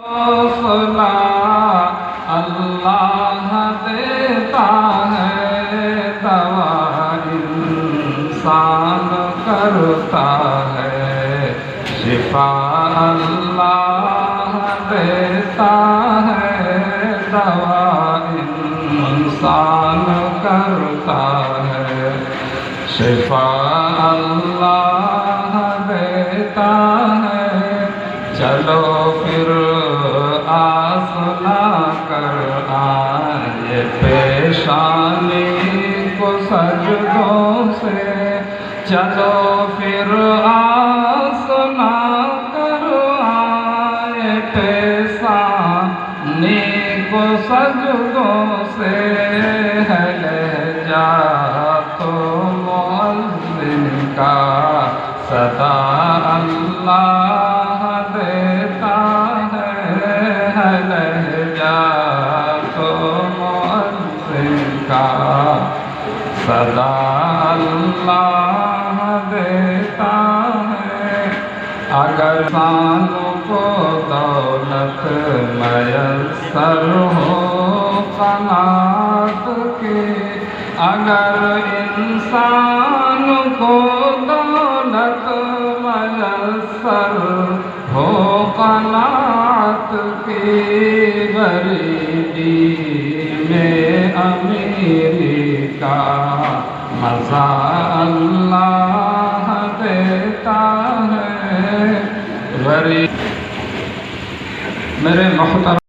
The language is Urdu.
حوصلہ اللہ دیتا ہے، دوا انسان کرتا ہے، شفا اللہ دیتا ہے، دوا انسان کرتا ہے، شفا اللہ دیتا ہے۔ چلو پھر آسنا کر آئے پیشانی کو سجدوں سے، چلو پھر آسنا کر آئے پیشانی کو سجدوں سے، ہے لہجہ تو مؤذن کا صدا اللہ دیتا ہے، لہجہ تو مؤذن کا صدا اللہ دیتا ہے۔ اگر انسان کو دولت میسر ہو قناعت کی، اگر انسان کو دولت میسر ہو قناعت کی، غریبی میں امیری کا مزہ اللہ دیتا ہے، غریب میرے محترم